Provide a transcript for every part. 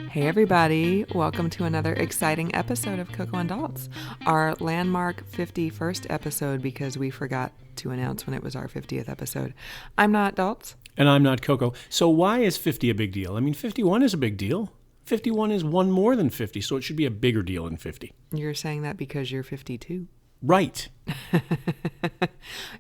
Hey everybody, welcome to another exciting episode of Coco and Daltsies, our landmark 51st episode because we forgot to announce when it was our 50th episode. I'm not Dalts. And I'm not Coco. So why is 50 a big deal? I mean, 51 is a big deal. 51 is one more than 50, so it should be a bigger deal than 50. You're saying that because you're 52. Right.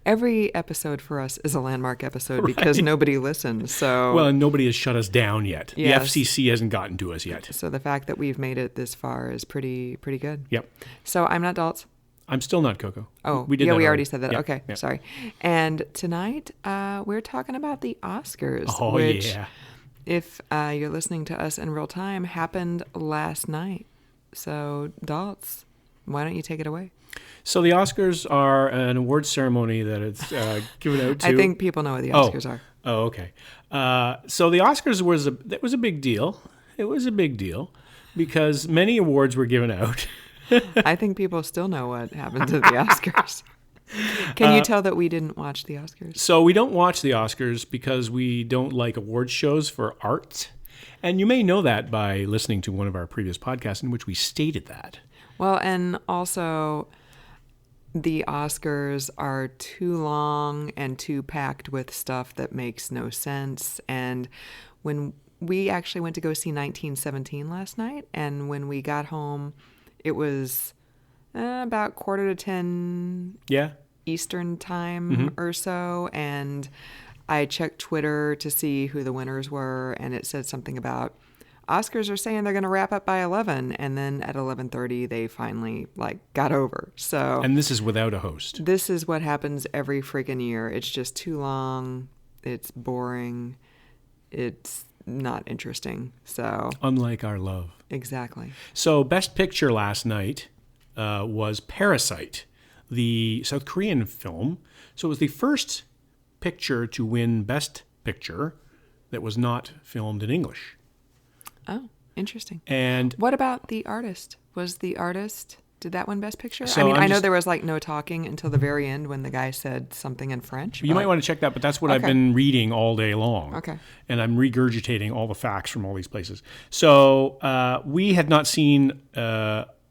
Every episode for us is a landmark episode because nobody listens. So Well, and nobody has shut us down yet. Yes. The FCC hasn't gotten to us yet. So the fact that we've made it this far is pretty good. Yep. So I'm not Dalts. I'm still not Coco. Oh, we did yeah, that we already said that. Yeah. Okay, Yeah. sorry. And tonight we're talking about the Oscars, Oh, which, yeah. if you're listening to us in real time, happened last night. So, Dalts, why don't you take it away? So the Oscars are an award ceremony that it's given out to... I think people know what the Oscars are. Oh, okay. So the Oscars was a big deal. It was a big deal because many awards were given out. I think people still know what happened to the Oscars. Can you tell that we didn't watch the Oscars? So we don't watch the Oscars because we don't like award shows for art. And you may know that by listening to one of our previous podcasts in which we stated that. Well, and also the Oscars are too long and too packed with stuff that makes no sense. And when we actually went to go see 1917 last night, and when we got home, it was about 9:45 Yeah. Eastern time or so. And I checked Twitter to see who the winners were, and it said something about Oscars are saying they're going to wrap up by 11, and then at 11:30 they finally got over. So, And this is without a host. this is what happens every freaking year. It's just too long. It's boring. It's not interesting. So, Unlike our love. exactly. So Best Picture last night was Parasite, the South Korean film. So it was the first picture to win Best Picture that was not filmed in English. Oh, interesting. And What about the artist? Did that win Best Picture? So I mean, I'm I know just- there was no talking until the very end when the guy said something in French. you might want to check that, but that's what I've Okay. been reading all day long. Okay. And I'm regurgitating all the facts from all these places. So we had not seen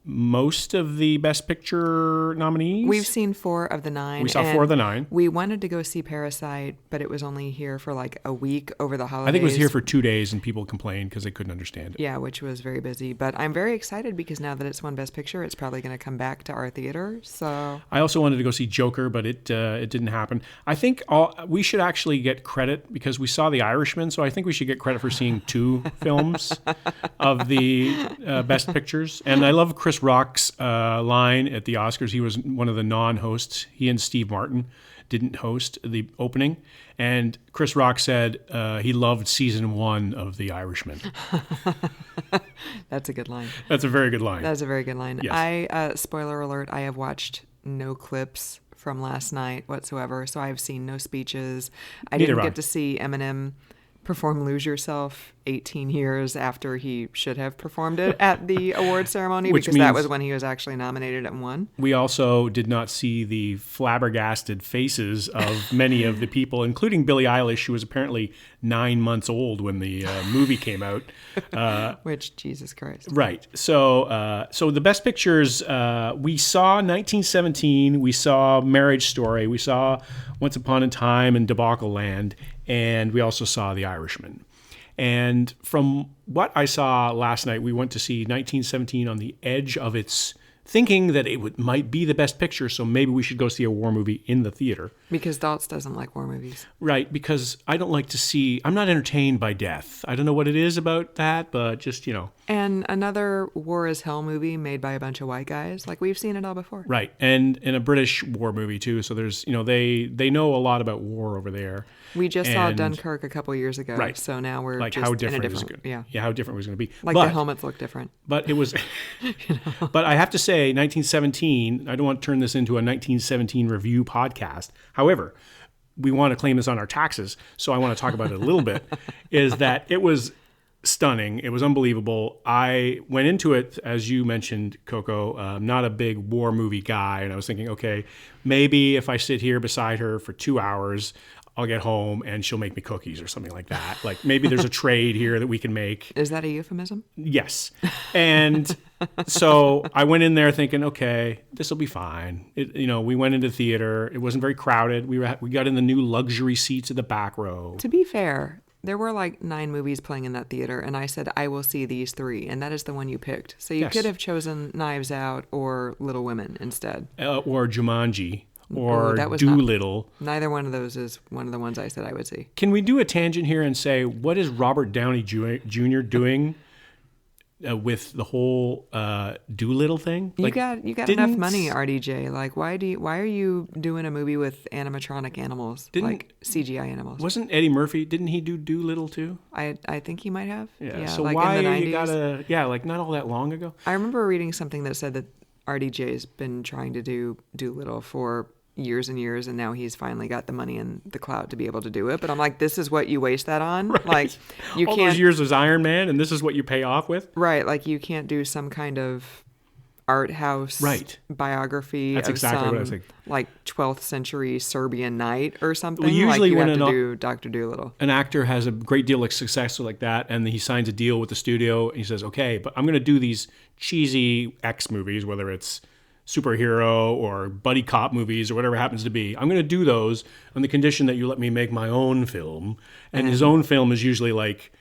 most of the Best Picture nominees. We've seen 4 of the 9. We saw and 4 of the 9. We wanted to go see Parasite, but it was only here for a week over the holidays. I think it was here for 2 days, and people complained because they couldn't understand it. Yeah, which was very busy. But I'm very excited because now that it's won Best Picture, it's probably going to come back to our theater. So I also wanted to go see Joker, but it didn't happen. I think we should actually get credit because we saw The Irishman, so I think we should get credit for seeing 2 films of the Best Pictures. And I love Chris Rock's line at the Oscars. He was one of the non-hosts. He and Steve Martin didn't host the opening. And Chris Rock said he loved season 1 of The Irishman. that's a good line. That's a very good line. That's a very good line. Yes. Spoiler alert, I have watched no clips from last night whatsoever, so I've seen no speeches. I Neither didn't have I. get to see Eminem perform Lose Yourself 18 years after he should have performed it at the award ceremony Which because that means- was when he was actually nominated and won. We also did not see the flabbergasted faces of many of the people, including Billie Eilish, who was apparently 9 months old when the movie came out. Which, Jesus Christ. Right. So the Best Pictures, we saw 1917, we saw Marriage Story, we saw Once Upon a Time and Debacle Land, and we also saw The Irishman. And from what I saw last night, we went to see 1917 on the edge of its thinking that it might be the Best Picture, so maybe we should go see a war movie in the theater. Because Daltz doesn't like war movies. Right, because I don't like to see... I'm not entertained by death. I don't know what it is about that, but just, And another War is Hell movie made by a bunch of white guys. We've seen it all before. Right, and in a British war movie, too, so there's, they know a lot about war over there. We just saw And- Dunkirk a couple years ago, Right. so now we're Like just how in a different it different... was Yeah. how different it was going to be. The helmets look different. But it was... But I have to say, 1917, I don't want to turn this into a 1917 review podcast. However, we want to claim this on our taxes, so I want to talk about it a little bit, is that it was stunning. It was unbelievable. I went into it, as you mentioned, Coco, not a big war movie guy, and I was thinking, okay, maybe if I sit here beside her for 2 hours, I'll get home and she'll make me cookies or something like that. Like maybe there's a trade here that we can make. Is that a euphemism? Yes. And so I went in there thinking, okay, this will be fine. We went into theater. It wasn't very crowded. We got in the new luxury seats at the back row. To be fair, there were like 9 movies playing in that theater, and I said, I will see these 3, and that is the one you picked. So you could have chosen Knives Out or Little Women instead. Or Jumanji. Or Doolittle. Neither one of those is one of the ones I said I would see. Can we do a tangent here and say, what is Robert Downey Jr. doing with the whole Doolittle thing? You got enough money, RDJ. Like, why are you doing a movie with animatronic animals, like CGI animals? Wasn't Eddie Murphy? Didn't he do Doolittle too? I think he might have. Yeah. So like why in the 90s. You gotta? Like not all that long ago. I remember reading something that said that RDJ's been trying to do Doolittle for years and years, and now he's finally got the money and the clout to be able to do it. But I'm like, this is what you waste that on? Right. Like, you all can't... those years as Iron Man, and this is what you pay off with? Right, like you can't do some kind of art house biography. That's of exactly some, what I was thinking. Like 12th century Serbian knight or something. Well, usually like you when have to do Dr. Dolittle. An actor has a great deal of success like that, and he signs a deal with the studio, and he says, okay, but I'm going to do these cheesy X movies, whether it's superhero or buddy cop movies or whatever it happens to be. I'm going to do those on the condition that you let me make my own film. And his own film is usually like,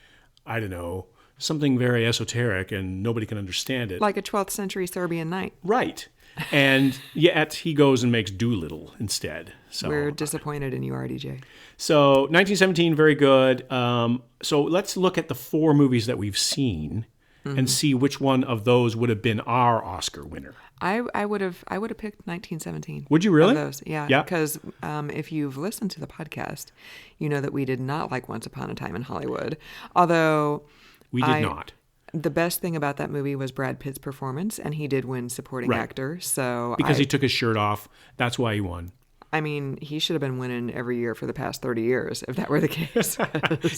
I don't know, something very esoteric and nobody can understand it. Like a 12th century Serbian knight. Right. And yet he goes and makes Doolittle instead. So we're disappointed in you, RDJ. So 1917, very good. So let's look at the 4 movies that we've seen and see which one of those would have been our Oscar winner. I would have picked 1917. Would you really? Of those, yeah. Because if you've listened to the podcast, you know that we did not like Once Upon a Time in Hollywood. Although we did not. The best thing about that movie was Brad Pitt's performance, and he did win supporting actor. So because he took his shirt off, that's why he won. I mean, he should have been winning every year for the past 30 years, if that were the case.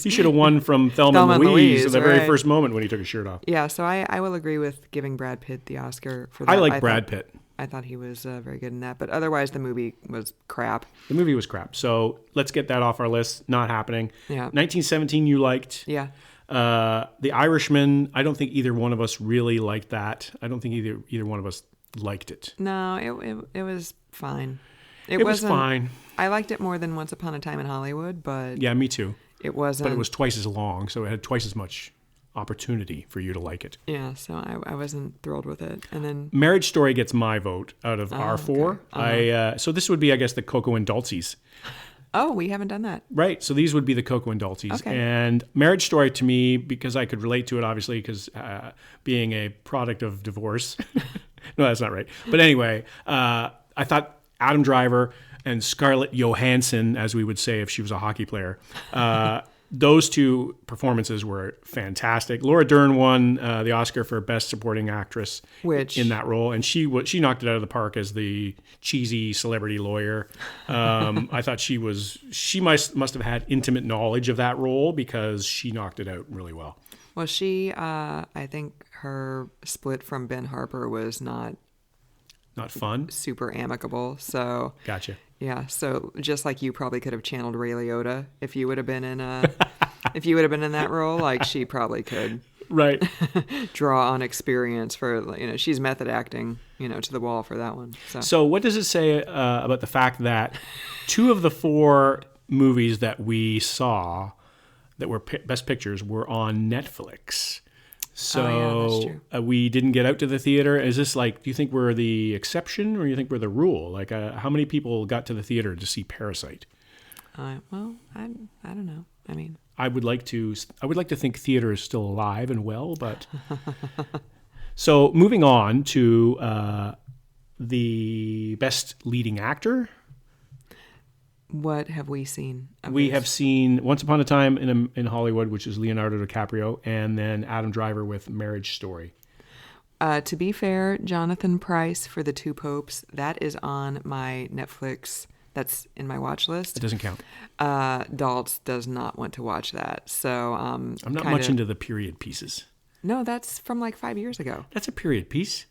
He should have won from Thelma and Louise at the very first moment when he took his shirt off. Yeah, so I will agree with giving Brad Pitt the Oscar for that. I like Brad Pitt. I thought he was very good in that, but otherwise the movie was crap. The movie was crap. So let's get that off our list. Not happening. Yeah. 1917 you liked. Yeah. The Irishman, I don't think either one of us really liked that. I don't think either one of us liked it. No, it was fine. It was fine. I liked it more than Once Upon a Time in Hollywood, but... Yeah, me too. It wasn't... But it was twice as long, so it had twice as much opportunity for you to like it. Yeah, so I wasn't thrilled with it. And then... Marriage Story gets my vote out of our 4. Okay. So this would be, I guess, the Coco and Daltsies. Oh, we haven't done that. Right. So these would be the Coco and Daltsies. Okay. And Marriage Story to me, because I could relate to it, obviously, because being a product of divorce. No, that's not right. But anyway, I thought Adam Driver and Scarlett Johansson, as we would say if she was a hockey player, those 2 performances were fantastic. Laura Dern won the Oscar for Best Supporting Actress in that role, and she knocked it out of the park as the cheesy celebrity lawyer. I thought she must have had intimate knowledge of that role because she knocked it out really well. Well, I think her split from Ben Harper was not fun, super amicable. So gotcha. Yeah, so just like you probably could have channeled Ray Liotta if you would have been in that role, like she probably could. Right. Draw on experience for, she's method acting, to the wall for that one. So what does it say about the fact that 2 of the 4 movies that we saw that were Best Pictures were on Netflix? So that's true. We didn't get out to the theater. Is this like, do you think we're the exception or do you think we're the rule? Like, how many people got to the theater to see Parasite? Well, I don't know. I mean, I would like to think theater is still alive and well, but so moving on to the Best Leading Actor. What have we seen? We have seen Once Upon a Time in Hollywood, which is Leonardo DiCaprio, and then Adam Driver with Marriage Story. To be fair, Jonathan Pryce for The Two Popes, that is on my Netflix. That's in my watch list. It doesn't count. Daltz does not want to watch that. So I'm not much into the period pieces. No, that's from like 5 years ago. That's a period piece.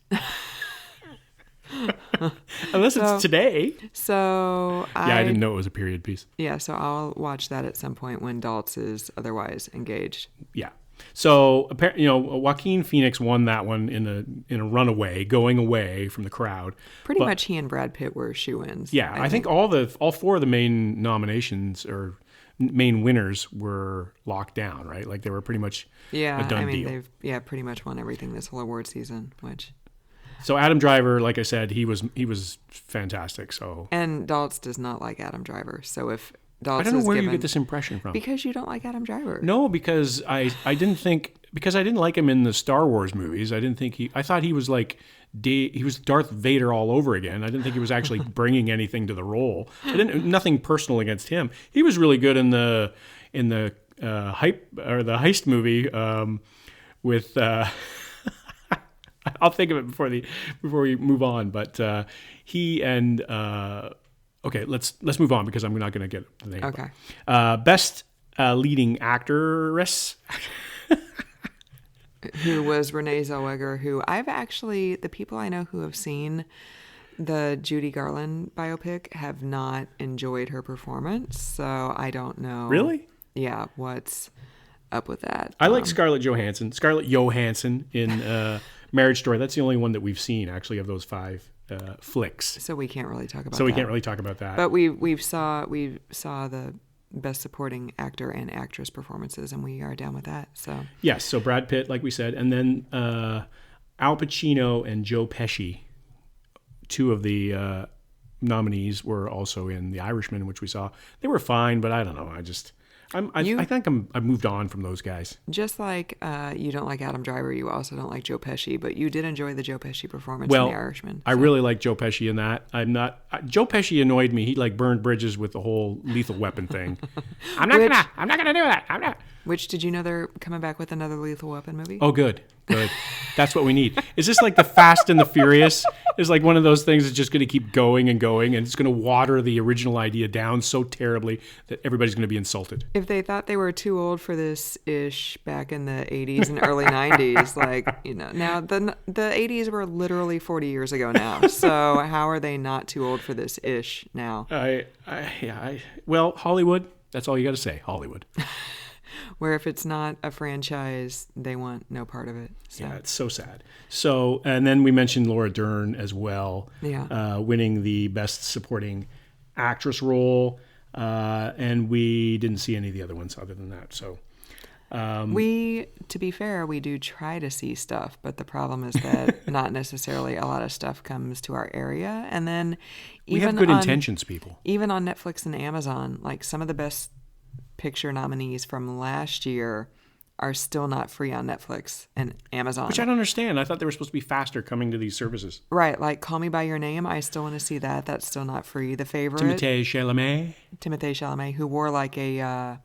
Unless it's today. So I didn't know it was a period piece. Yeah, so I'll watch that at some point when Daltz is otherwise engaged. Yeah. So Joaquin Phoenix won that one in a runaway, going away from the crowd. Pretty much he and Brad Pitt were shoo-ins. Yeah, I think all four of the main nominations or main winners were locked down, right? Like they were pretty much a done deal. They've pretty much won everything this whole award season, which. So Adam Driver, like I said, he was fantastic. So and Daltz does not like Adam Driver. So if Daltz I don't know where you get this impression from. Because you don't like Adam Driver. No, because I didn't like him in the Star Wars movies. I thought he was like he was Darth Vader all over again. I didn't think he was actually bringing anything to the role. Nothing personal against him. He was really good in the hype or the heist movie with. I'll think of it before we move on. But he and okay, let's move on because I'm not going to get the name. Okay. Best leading actress. Who was Renee Zellweger, who the people I know who have seen the Judy Garland biopic have not enjoyed her performance, so I don't know. Really? Yeah, what's up with that? I like Scarlett Johansson in Marriage Story. That's the only one that we've seen, actually, of those 5 flicks. So we can't really talk about that. So we can't really talk about that. But we saw the Best Supporting Actor and Actress performances, and we are down with that. So yes, so Brad Pitt, like we said, and then Al Pacino and Joe Pesci, 2 of the nominees, were also in The Irishman, which we saw. They were fine, but I don't know. I think I've moved on from those guys. Just like you don't like Adam Driver, you also don't like Joe Pesci, but you did enjoy the Joe Pesci performance in The Irishman. So. I really like Joe Pesci in that. Joe Pesci annoyed me. He like burned bridges with the whole Lethal Weapon thing. I'm not gonna do that. I'm not. Which, did you know they're coming back with another Lethal Weapon movie? Oh, good. That's what we need. Is this like the Fast and the Furious? Is like one of those things that's just going to keep going and going, and it's going to water the original idea down so terribly that everybody's going to be insulted. If they thought they were too old for this ish back in the 80s and early 90s, now the 80s were literally 40 years ago now. So how are they not too old for this ish now? Well, Hollywood, that's all you got to say, Hollywood. Where if it's not a franchise, they want no part of it. So. Yeah, it's so sad. So, and then we mentioned Laura Dern as well, winning the Best Supporting Actress role, and we didn't see any of the other ones other than that. So, to be fair, we do try to see stuff, but the problem is that not necessarily a lot of stuff comes to our area, and then we have good intentions, people. Even on Netflix and Amazon, like some of the best picture nominees from last year are still not free on Netflix and Amazon. Which I don't understand. I thought they were supposed to be faster coming to these services. Right, like Call Me By Your Name, I still want to see that. That's still not free. The Favorite. Timothée Chalamet, who wore like a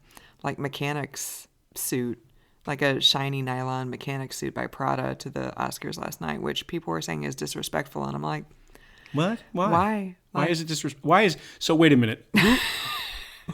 mechanic's suit, like a shiny nylon mechanic's suit by Prada to the Oscars last night, which people were saying is disrespectful, and I'm like, what? Why? Why is it disrespectful? So wait a minute.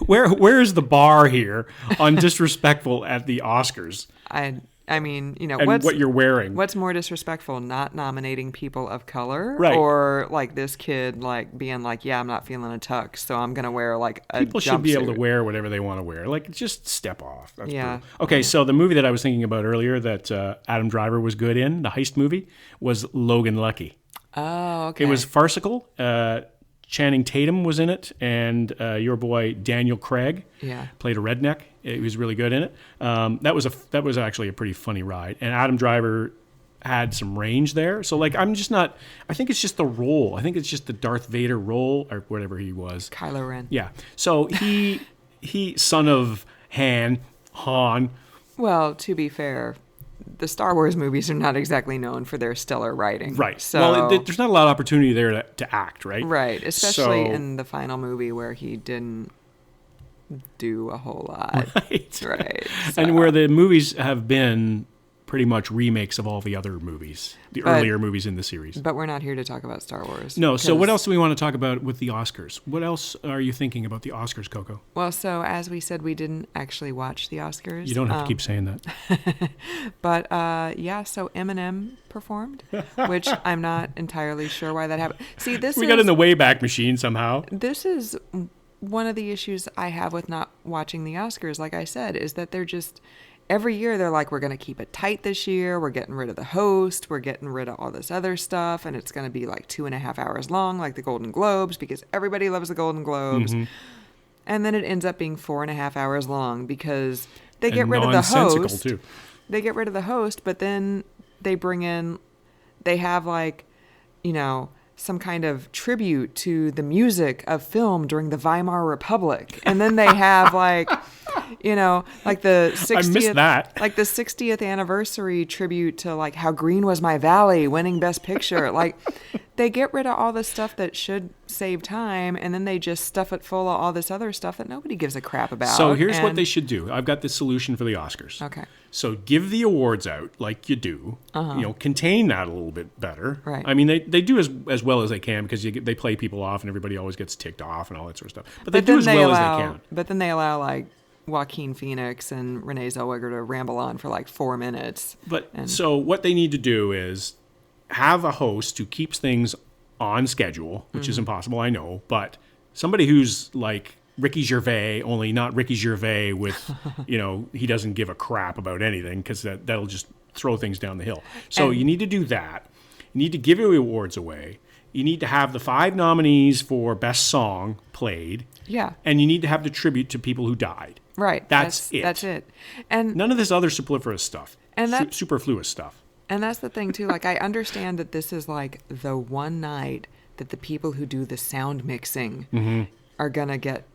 Where is the bar here on disrespectful at the Oscars? I mean, and what you're wearing. What's more disrespectful, not nominating people of color, right, or like this kid like being like, yeah, I'm not feeling a tux, so I'm gonna wear like a people should be able to wear whatever they want to wear. Like, just step off. That's brutal. Okay, so the movie that I was thinking about earlier that Adam Driver was good in, the heist movie, was Logan Lucky. Oh, okay. It was farcical. Channing Tatum was in it, and your boy Daniel Craig played a redneck. He was really good in it. That was actually a pretty funny ride. And Adam Driver had some range there. So like, I think it's just the role. I think it's just the Darth Vader role or whatever he was. Kylo Ren. Yeah. So he son of Han. Well, to be fair, the Star Wars movies are not exactly known for their stellar writing. Right. So, well, there's not a lot of opportunity there to act, right? Right. Especially in the final movie where he didn't do a whole lot. Right. Right. So. And where the movies have been pretty much remakes of all the other movies, the But- earlier movies in the series. But we're not here to talk about Star Wars. No, so what 'cause- else do we want to talk about with the Oscars? What else are you thinking about the Oscars, Coco? Well, so as we said, we didn't actually watch the Oscars. You don't have to keep saying that. But yeah, so Eminem performed, which I'm not entirely sure why that happened. See, We got in the Wayback Machine somehow. this is one of the issues I have with not watching the Oscars, like I said, is that they're just every year they're like, we're going to keep it tight this year. We're getting rid of the host. We're getting rid of all this other stuff. And it's going to be like 2.5 hours long, like the Golden Globes, because everybody loves the Golden Globes. Mm-hmm. And then it ends up being 4.5 hours long because they get And rid of the nonsensical, host. too. They get rid of the host, but then they bring in, they have like, you know, some kind of tribute to the music of film during the Weimar Republic. And then they have like, you know, like the 60th, I missed that. like the 60th anniversary tribute to like How Green Was My Valley winning Best Picture. Like they get rid of all the stuff that should save time, and then they just stuff it full of all this other stuff that nobody gives a crap about. So here's what And- they should do. I've got the solution for the Oscars. Okay. So give the awards out like you do. You know, contain that a little bit better. Right. I mean, they do as well as they can because they play people off and everybody always gets ticked off and all that sort of stuff. But they do as well as they can. But then they allow like Joaquin Phoenix and Renee Zellweger to ramble on for like 4 minutes. But And- so what they need to do is have a host who keeps things on schedule, which is impossible, I know, but somebody who's like Ricky Gervais, only not Ricky Gervais with, you know, he doesn't give a crap about anything because that'll just throw things down the hill. So And- you need to do that. You need to give your awards away. You need to have the 5 nominees for Best Song played. Yeah. And you need to have the tribute to people who died. Right. That's it. That's it. And None of this other superfluous stuff. And that- Superfluous stuff. And that's the thing too. Like I understand that this is like the one night that the people who do the sound mixing are gonna get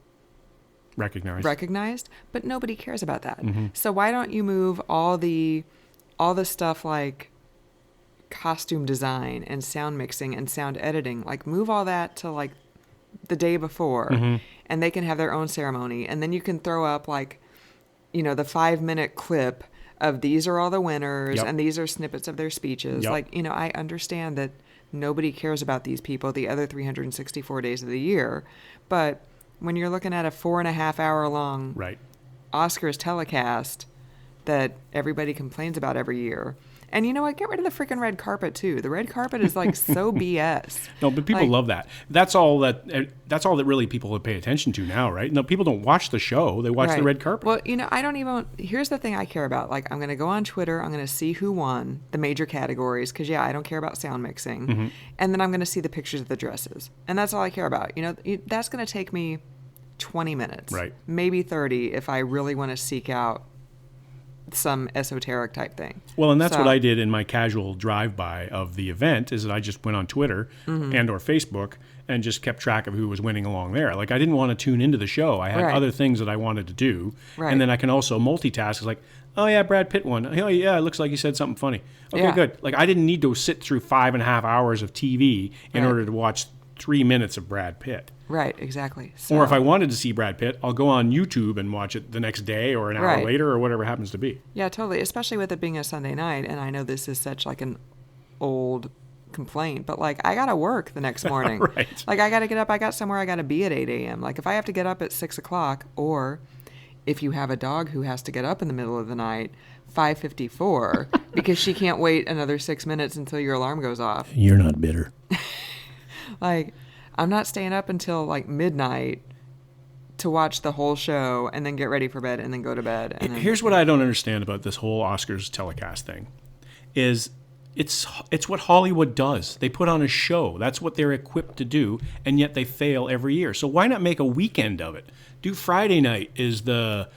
recognized, but nobody cares about that. So why don't you move all the stuff like costume design and sound mixing and sound editing, like move all that to like the day before, and they can have their own ceremony, and then you can throw up like, you know, the 5-minute clip of these are all the winners Yep. and these are snippets of their speeches. Yep. Like, you know, I understand that nobody cares about these people the other 364 days of the year, but when you're looking at a 4.5 hour long Right. Oscars telecast that everybody complains about every year. And you know what? Get rid of the freaking red carpet too. The red carpet is like so BS. No, but people Like- love that. That's all that really people would pay attention to now, right? No, people don't watch the show; they watch the Right. red carpet. Well, you know, I don't even. Here's the thing I care about. Like, I'm going to go on Twitter. I'm going to see who won the major categories because, yeah, I don't care about sound mixing. Mm-hmm. And then I'm going to see the pictures of the dresses, and that's all I care about. You know, that's going to take me 20 minutes, Right. Maybe 30 if I really want to seek out some esoteric type thing. Well, and that's So- what I did in my casual drive-by of the event. Is that I just went on Twitter Mm-hmm. and or Facebook and just kept track of who was winning along there. Like I didn't want to tune into the show. I had Right. other things that I wanted to do, Right. and then I can also multitask. It's like, oh yeah, Brad Pitt won. Oh yeah, it looks like he said something funny. Okay, Yeah. good. Like I didn't need to sit through 5.5 hours of TV in Right. order to watch 3 minutes of Brad Pitt. Right, exactly. So, Or if I wanted to see Brad Pitt, I'll go on YouTube and watch it the next day or an hour Right. later or whatever it happens to be. yeah, totally. Especially with it being a Sunday night, and I know this is such like an old complaint, but like I gotta work the next morning. Right. Like I gotta get up. I got somewhere I gotta be at 8 a.m. Like if I have to get up at 6 o'clock, or if you have a dog who has to get up in the middle of the night, 5:54, because she can't wait another 6 minutes until your alarm goes off. You're not bitter. Like I'm not staying up until like midnight to watch the whole show and then get ready for bed and then go to bed. And then, Here's what I don't understand about this whole Oscars telecast thing is it's what Hollywood does. They put on a show. That's what they're equipped to do, and yet they fail every year. So why not make a weekend of it? Do Friday night is the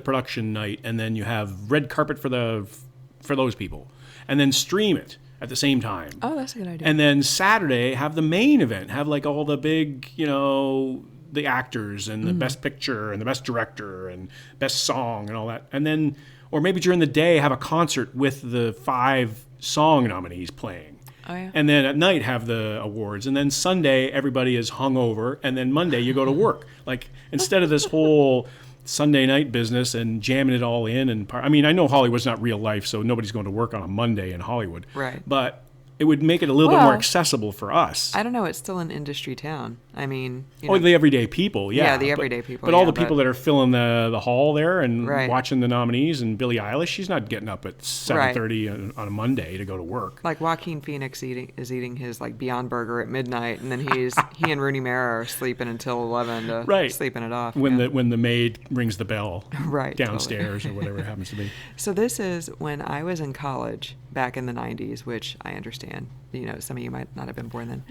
production night, and then you have red carpet for those people, and then stream it at the same time. Oh, that's a good idea. And then Saturday, have the main event. Have like all the big, you know, the actors and the best picture and the best director and best song and all that. And then, or maybe during the day, have a concert with the 5 song nominees playing. Oh, yeah. And then at night, have the awards. And then Sunday, everybody is hungover. And then Monday, you go to work. Like, instead of this whole Sunday night business and jamming it all in. And I mean, I know Hollywood's not real life, so nobody's going to work on a Monday in Hollywood. Right. But it would make it a little bit more accessible for us. I don't know. It's still an industry town. I mean, the everyday people, yeah. Yeah, the everyday people. But all the people that are filling the hall there and right. watching the nominees, and Billie Eilish, she's not getting up at 7:30 right. on a Monday to go to work. Like Joaquin Phoenix is eating his like Beyond Burger at midnight, and then he and Rooney Mara are sleeping until 11 to right. sleeping it off. When the maid rings the bell right, downstairs or whatever it happens to be. So this is when I was in college back in the 90s, which I understand. You know, some of you might not have been born then.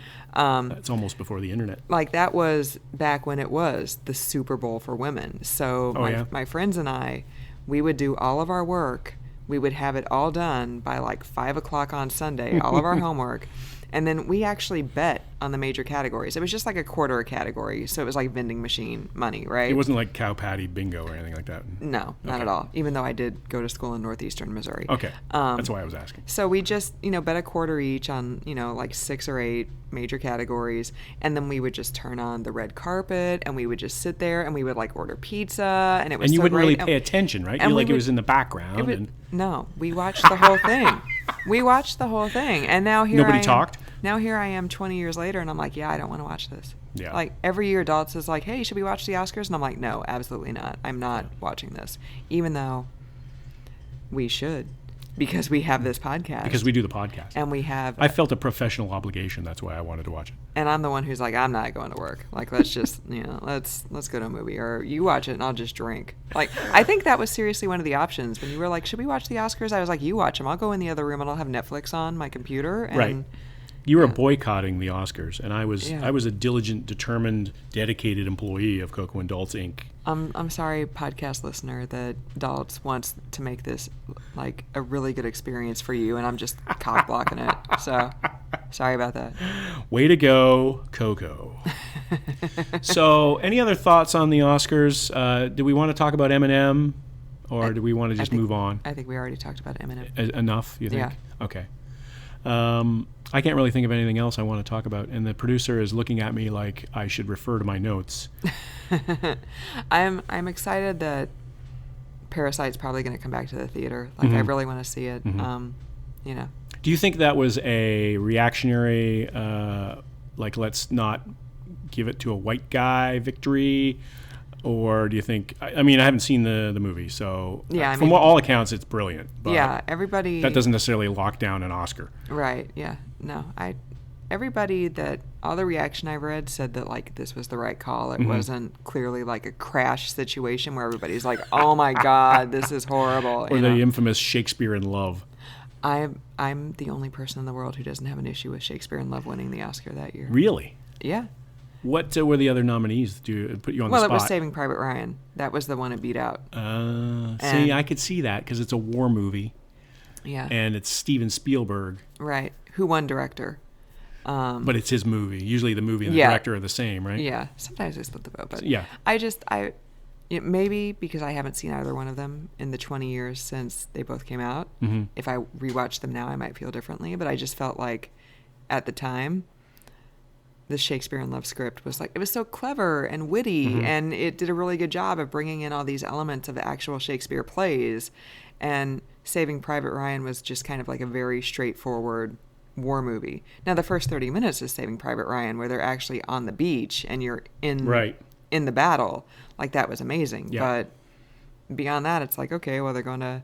It's almost before the internet. Like that was back when it was the Super Bowl for women. So my friends and I, we would do all of our work. We would have it all done by like 5 o'clock on Sunday, all of our homework. And then we actually bet on the major categories. It was just like a quarter a category. So it was like vending machine money, right? It wasn't like cow patty bingo or anything like that? No, not at all. Even though I did go to school in northeastern Missouri. Okay, that's why I was asking. So we just, bet a quarter each on, like 6 or 8 major categories. And then we would just turn on the red carpet and we would just sit there and we would like order pizza. And it was and you so wouldn't great. really pay attention, right? You it was in the background. No, we watched the whole thing. We watched the whole thing. And now Nobody talked? Now here I am 20 years later, and I'm like, yeah, I don't want to watch this. Yeah. Like, every year, Daltz is like, hey, should we watch the Oscars? And I'm like, no, absolutely not. I'm not watching this. Even though we should, because we have this podcast. Because we do the podcast. And we have... I felt a professional obligation. That's why I wanted to watch it. And I'm the one who's like, I'm not going to work. Like, let's just, let's go to a movie. Or you watch it, and I'll just drink. Like, I think that was seriously one of the options. When you were like, should we watch the Oscars? I was like, you watch them. I'll go in the other room, and I'll have Netflix on my computer. And right. You were boycotting the Oscars, and I was a diligent, determined, dedicated employee of Coco and Daltsies, Inc. I'm sorry, podcast listener, that Daltz wants to make this like a really good experience for you, and I'm just cock blocking it. So sorry about that. Way to go, Coco. So, any other thoughts on the Oscars? Do we want to talk about Eminem, or do we want to just move on? I think we already talked about Eminem. Enough, you think? Yeah. Okay. I can't really think of anything else I want to talk about, and the producer is looking at me like I should refer to my notes. I'm excited that Parasite's probably going to come back to the theater. Like, I really want to see it. Mm-hmm. Do you think that was a reactionary, like, let's not give it to a white guy victory? Or do you think... I mean, I haven't seen the movie, so from all accounts, it's brilliant. But everybody... That doesn't necessarily lock down an Oscar. Right, yeah. No, everybody that... All the reaction I read said that, like, this was the right call. It wasn't clearly, like, a crash situation where everybody's like, oh, my God, this is horrible. Or the infamous Shakespeare in Love. I'm the only person in the world who doesn't have an issue with Shakespeare in Love winning the Oscar that year. Really? Yeah. What were the other nominees? To put you on the spot? Well, it was Saving Private Ryan. That was the one it beat out. See, I could see that because it's a war movie. Yeah. And it's Steven Spielberg. Right. Who won director. But it's his movie. Usually the movie and the director are the same, right? Yeah. Sometimes they split the vote. But yeah. Maybe because I haven't seen either one of them in the 20 years since they both came out. Mm-hmm. If I rewatch them now, I might feel differently. But I just felt like at the time... the Shakespeare in Love script was like, it was so clever and witty, and it did a really good job of bringing in all these elements of actual Shakespeare plays. And Saving Private Ryan was just kind of like a very straightforward war movie. Now, the first 30 minutes is Saving Private Ryan, where they're actually on the beach and you're in the battle. Like, that was amazing. Yeah. But beyond that, it's like, okay, well, they're going to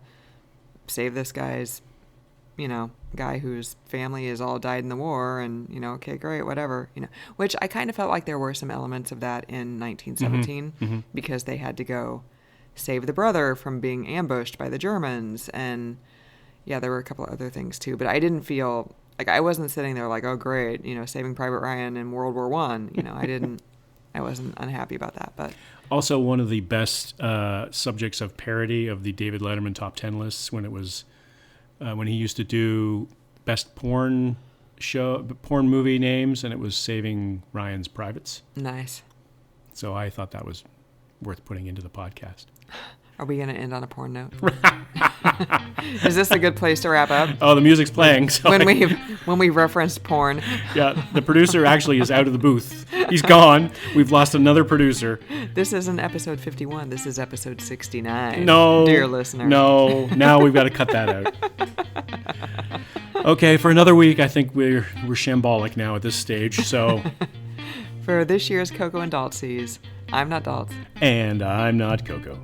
save this guy's guy whose family is all died in the war, and, okay, great, whatever, which I kind of felt like there were some elements of that in 1917 because they had to go save the brother from being ambushed by the Germans. And there were a couple of other things too, but I didn't feel like I wasn't sitting there like, oh, great, Saving Private Ryan in World War I, I wasn't unhappy about that. But also one of the best subjects of parody of the David Letterman top 10 lists when it was when he used to do best porn movie names, and it was Saving Ryan's Privates. Nice. So I thought that was worth putting into the podcast. Are we going to end on a porn note? Is this a good place to wrap up? Oh, the music's playing. So When we referenced porn. Yeah, the producer actually is out of the booth. He's gone. We've lost another producer. This isn't episode 51. This is episode 69. No. Dear listener. No. Now we've got to cut that out. Okay, for another week, I think we're shambolic now at this stage. So, for this year's Coco and Daltsies, I'm not Dalt. And I'm not Coco.